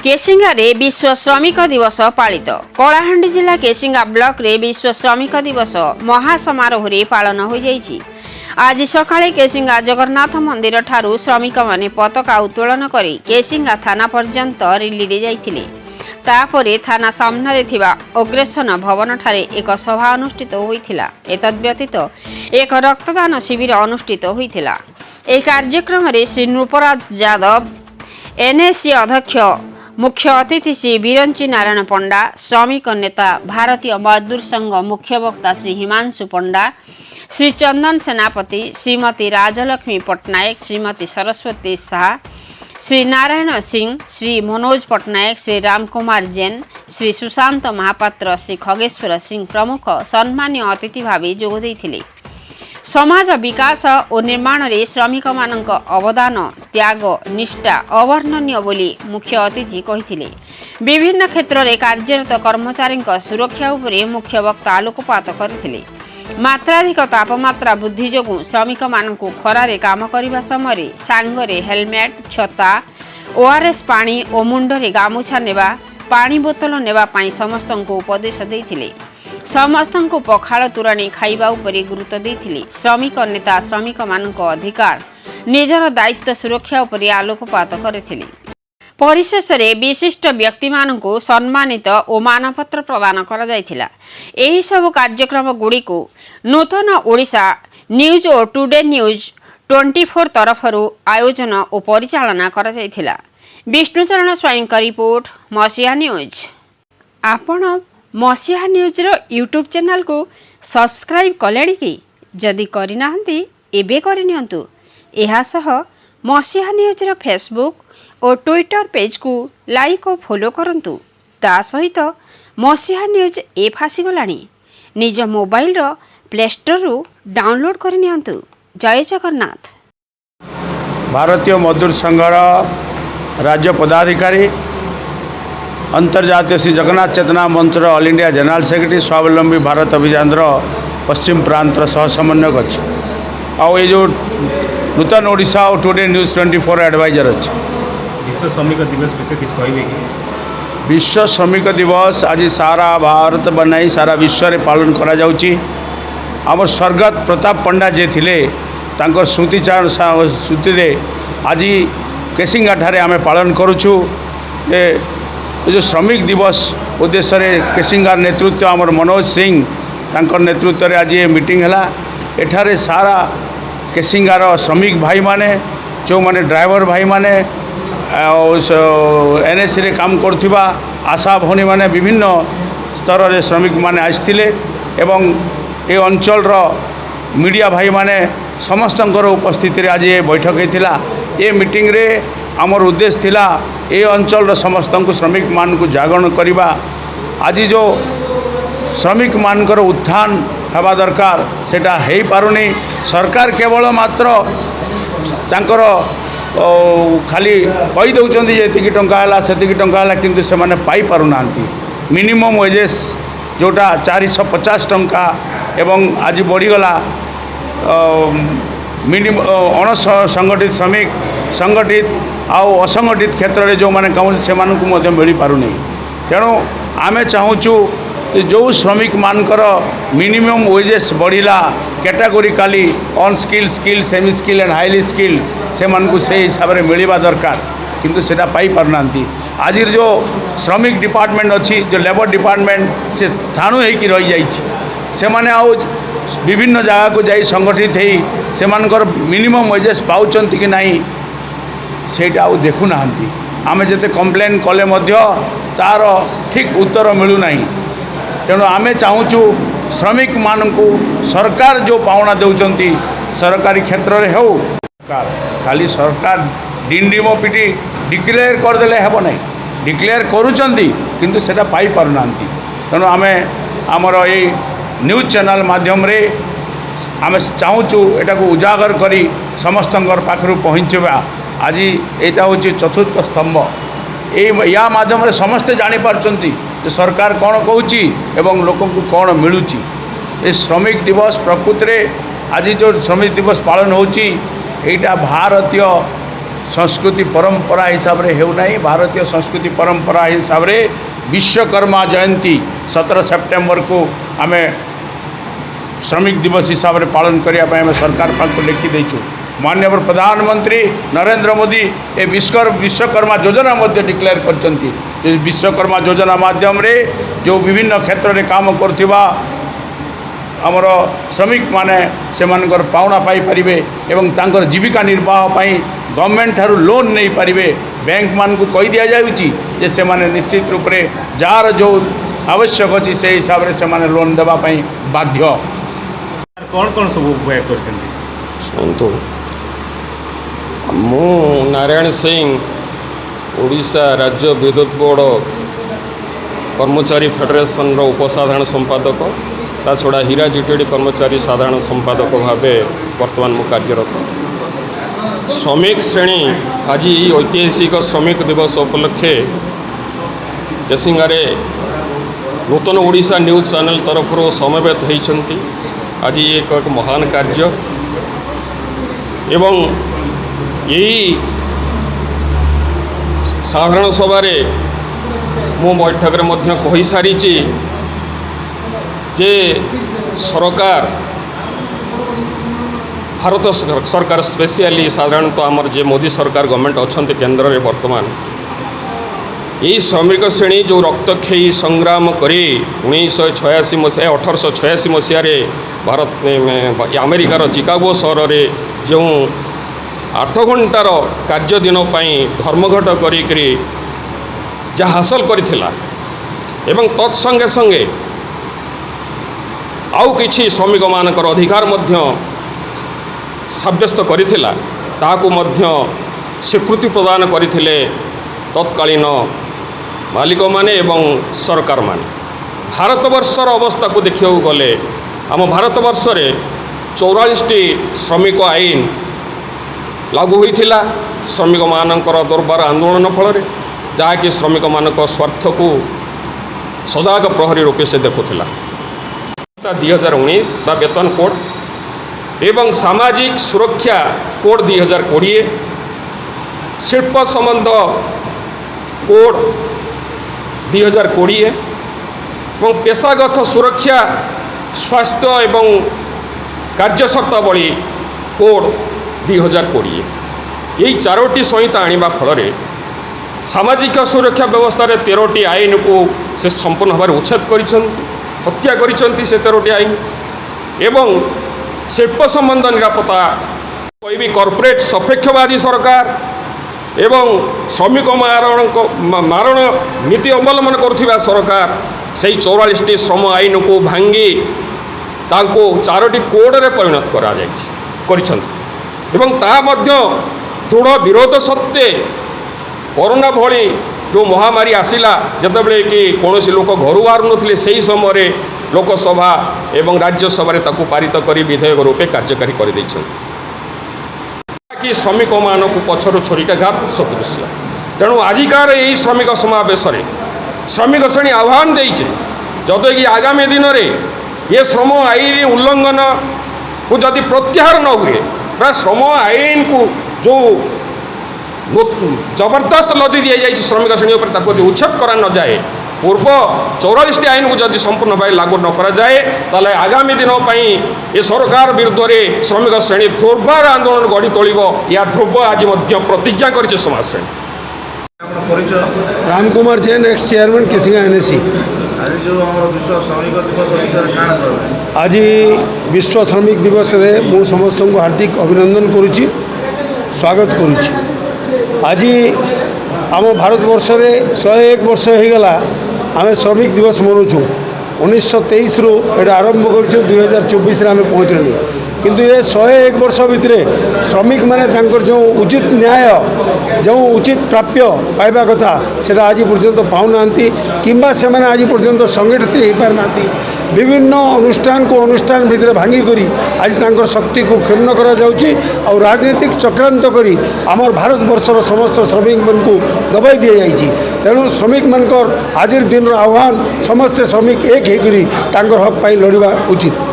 केसिंगा रे विश्व श्रमिक दिवस पालित। कलाहांडी जिला केसिंगा ब्लॉक रे विश्व श्रमिक दिवस महासमारोह रे पालन हो जाइछि। आज सकाळे केसिंगा जगन्नाथ मंदिर ठारू श्रमिक माने पताका उत्तोलन करी केसिंगा थाना पर्यंत रिली रे जाइथिले। तापरे थाना सामने थिबा अग्रेसन भवन ठारे एक सभा अनुष्ठित होइथिला। एतद व्यतीत एक रक्तदान शिविर अनुष्ठित होइथिला। ए कार्यक्रम रे श्री नृपराज यादव एनएससी अध्यक्ष, मुख्य अतिथि श्री बिरंची नारायण पंडा, श्रमिक नेता भारतीय मजदूर संघ मुख्य वक्ता श्री हिमांशु पंडा, श्री चंदन सेनापति, श्रीमती राजलक्ष्मी पटनायक, श्रीमती सरस्वती शाह, श्री नारायण सिंह, श्री मनोज पटनायक, श्री रामकुमार जैन, श्री सुशांत महापात्र, श्री खगेश्वर सिंह प्रमुख सम्मानीय अतिथि भावे जोग देइथिले। समाज विकास और निर्माण रे श्रमिक मानक अवदान, त्याग, निष्ठा अवर्णनीय बोली मुख्य अतिथि कहिथिले। विभिन्न क्षेत्र में कार्यरत कर्मचारी सुरक्षा उपरे मुख्य वक्ता आलोकपात करथिले। मात्राधिक तापमात्रा वृद्धि जोगु श्रमिक मानकु खरारे काम करिबा समय सांगरे हेलमेट, छता, ओआरएस पानी और मुंडरे गामुछा नेबा, पानी बोतल नेबा पाई समस्तंको उपदेश देइथिले। समस्तंको पखाळ तुराणी खाइबा उपरे गुरुत्व देइथिले। श्रमिक नेता श्रमिक मानक अधिकार, निजर दायित्व सुरक्षा उपरे आलोकपात करथिले। परिशेष रे विशिष्ट व्यक्ति मानकु सम्मानित और मानपत्र प्रदान करा जायथिला। एही सब कार्यक्रम गुडी को नूतन ओडिशा न्यूज और टुडे न्यूज 24 तरफरु आयोजन और परिचालना करा जायथिला। विष्णुचरण स्वाई का रिपोर्ट, मसिया न्यूज। आपण मसिया न्यूज रो यूट्यूब चैनल को सब्सक्राइब कलेनी कि? जदि करिनाहंती एबे करिनियंतु। एहा सह मसिया न्यूज रो फेसबुक और ट्विटर पेज को लाइक और फॉलो करंतु। ता सहित मसिया न्यूज ऐप आसीगलानी। निज मोबाइल रो प्ले स्टोर रु डाउनलोड करनियंतु। जय जगन्नाथ। भारतीय मजदूर संघर राज्य पदाधिकारी, अंतर्जातीय श्री जगन्नाथ चेतना मंच ऑल इंडिया जनरल सेक्रेटरी, स्वावलंबी भारत अभियान पश्चिम प्रांत सह समन्वयक अच्छे। आउ ये जो नूतन ओडिशा और टुडे न्यूज 24 एडवाइजर अच्छे। विश्व श्रमिक दिवस विषय किछ कहबे कि? विश्व श्रमिक दिवस आज सारा भारत बनाई सारा विश्व रे पालन करा जाउची। आम स्वर्गत प्रताप पंडा जे थिले तांकर स्मृति रे आज केसिंगा ठारे आमे पालन करूछु। ये जो श्रमिक दिवस उद्देश्य रे केसिंगा नेतृत्व आमर मनोज सिंह तांकर नेतृत्व रे आज ये मीटिंग हला। एठारे सारा केसिंगार श्रमिक भाई माने, जो माने ड्राइवर भाई माने, एनएससी रे काम करथिबा आशा भौनी माने, विभिन्न स्तर रे श्रमिक माने आइथिले एवं ए अंचल रो मीडिया भाई माने समस्तंकर उपस्थिति रे आज ये बैठक हेतिला। ये मीटिंग रे आमर उद्देश्य थिला ए अंचल समस्त श्रमिक मान को जागरण करवा। आज जो श्रमिक मानकर उत्थान हवा दरकार सेटा हेई पारुनी। सरकार केवल मात्र तांकर खाली कही दउचंदी जे एतिकी टंका हला सेतिकी टंका हला, किंतु से माने पाई पारु नांती। मिनिमम वेजेस जोटा 450 टंका एवं आज बढ़ीगला मिनिमम अणसंगठित श्रमिक, संगठित आउ असंगठित क्षेत्र में जो मैंने कम से मिल पारुनी। तेणु आमे चाहूँ जो श्रमिक मानकर मिनिमम वेजेस बढ़िला categorically unskilled, skilled, semi skilled and highly skilled से मानकु से हिसाब से मिलवा दरकार, किंतु सेटा पाई पारनांती। आज जो श्रमिक डिपार्टमेंट अच्छी, जो लेबर डिपार्टमेंट से स्थाणु होकर रही जाइए, से माने आउ विभिन्न जगह को जाई संगठित हो से मानकर मिनिमम वेजेस पाउचंती कि नहीं सेटा आउ देखु नाहंती। आमे जते कंप्लेन कले मध्य तार ठीक उत्तर मिलू नहीं। तेणु आमे चाहूँ श्रमिक मानकु सरकार जो पावना देउचंती सरकारी क्षेत्र रे हो, खाली सरकार डिंडिमो पिटी डिक्लेयर करदेले हेबो नहीं, डिक्लेयर करूचंती किंतु सेटा पाई पारुनांती। तेणु आमे आमर ए न्यूज चैनल माध्यम रे आमे चाहूँ एटा को उजागर करी समस्तंकर पाखरु पहुँचवा। आज यहाँ हूँ चतुर्थ स्तंभ। या माध्यम रे समस्ते जानी पारचंती जे सरकार कौन कहूची एवं लोक को कौन मिलूची। ए श्रमिक दिवस प्रकृति रे आज जो श्रमिक दिवस पालन होची एटा भारतीय संस्कृति परंपरा हिसाब रे हेउ नाही। भारतीय संस्कृति परंपरा हिसाब रे विश्वकर्मा जयंती 17 सेप्टेम्बर को आम श्रमिक दिवस हिसाब रे पालन करने सरकार पाक लिखि देचु। माननीय प्रधानमंत्री नरेंद्र मोदी ए विश्वकर्मा योजना मध्य डिक्लेयर करछंती। विश्वकर्मा योजना माध्यम रे जो विभिन्न क्षेत्र में काम करथिबा आमर श्रमिक माने सेमानकर पावना पाई परिबे एवं तांकर जीविका निर्वाह पाई गवर्नमेंट थारु लोन नहीं पारिबे। बैंक मान को कही दिया जाउची जे से माने निश्चित रूप रे जार जो आवश्यक अछि से हिसाब रे से माने लोन देबा पाई बाध्य। कौन कौन सब उपाय करछंती? शुणु मु नारायण सिंह ओडिशा राज्य विद्युत बोर्ड कर्मचारी फेडरेशन रो उपसाधारण संपादक ता छड़ा हीरा जीटीडी कर्मचारी साधारण संपादक भावे वर्तमान मु कार्यरत। श्रमिक श्रेणी आज ऐतिहासिक श्रमिक दिवस उपलक्षे केसिंगारे नूतन ओडिशा न्यूज चैनल तरफ समवेत होती। आज एक महान कार्य एवं यही साधारण सभा मो बैठक में कही सारी जे सरकार भारत सरकार स्पेशली साधारणतः आमर जे मोदी सरकार गवर्नमेंट अच्छा केन्द्र में वर्तमान यही श्रमिक श्रेणी जो रक्तक्षयी संग्राम करी 1986 मसीहा 1886 मसीह भारत अमेरिकार चिकागो सहर में जो 8 घंटार कार्य दिन धर्मघट करी जहाँ हासिल करिथिला एवं तत्संगे संगे आउ किछि श्रमिक मानकर अधिकार मध्य साब्यस्त करिथिला ताकू मध्य स्वीकृति प्रदान करथिले तत्कालीन मालिक माने एवं सरकार माने। भारतवर्षर अवस्था को देखियो गले आम भारतवर्ष रे 44टी श्रमिक आईन लागू होइथिला श्रमिक मानकर दुर्बार आंदोलन फल जहाँकि श्रमिक मानक स्वार्थ को सदाग प्रहरी रूपे से देखुला। 2019 बा वेतन कोड एवं सामाजिक सुरक्षा कोड 2020 शिल्प संबंध कोड 2020 एवं पेशागत सुरक्षा स्वास्थ्य एवं कार्य शर्तावली कोड 2020 यही 4टी संहिता आनिबा फल सामाजिक सुरक्षा व्यवस्था 13टी आईन को से संपूर्ण भाव उच्छेद कर हत्या करिसेंती से 13टी आईन एवं शिल्प संबंध निरापत्ता कोई कॉर्पोरेट सपेक्षवादी सरकार एवं श्रमिक मारण नीति अवलंबन करुवा सरकार से 44टी श्रम आईन को भांगी ताको 4टी कोड रे परिणत एवं ता मध्य दृढ़ विरोध सत्वे कोरोना भली जो महामारी आसिला जतबले कि कौन लोक घर बाहर नथिले सही समय लोकसभा एवं राज्यसभा ताकू पारित करी विधेयक रूपे कार्यकारी कर कि श्रमिक मानक पछर छोरिका घात सदृश। तेणु आजिकार यही श्रमिक समावेश श्रमिक श्रेणी आह्वान देचे जदि कि आगामी दिन में ये श्रम आईन उल्लंघन को जदि प्रत्याहार न हुए श्रम आईन को जो जबरदस्त लदी दि जाए श्रमिक श्रेणी पर उच्छेद करा न जाए पूर्व 44टी आईन को जदि संपूर्ण भाव लागू न करा जाए ताले आगामी दिनों ये सरकार विरुद्ध में श्रमिक श्रेणी दुर्बार आंदोलन गढ़ी तोलिब या ध्रुव आज प्रतिज्ञा कर समाज श्रेणी। Ram Kumar Jain x chairman Kesinga NAC. आज जो आम विश्व श्रमिक दिवस विषय आज विश्व श्रमिक दिवस रे मु समस्त को हार्दिक अभिनंदन करुच्ची स्वागत करुच्ची। आज आम भारत वर्ष रे 101 वर्ष हो गला आम श्रमिक दिवस मनाऊँ 1923 रु ये आरंभ कर 2024 आम पहुँचल किंतु ये 101 वर्ष भितर श्रमिक माने जो उचित न्याय जो उचित प्राप्य पाइबा कथा से आज पर्यंत पाऊना किंबा से आज पर्यंत संगठित हो पारना विभिन्न अनुष्ठान को अनुष्ठान भितर भांगी करी आज तांकर शक्ति को क्षुण्ण करा जाउची और राजनीतिक चक्रांत करी आमर भारत वर्षर समस्त श्रमिक मन को दबाई दि जाइए। तेणु श्रमिक मनकर आज दिन आह्वान समस्त श्रमिक एक होकर तांकर हक पाई लड़वा उचित।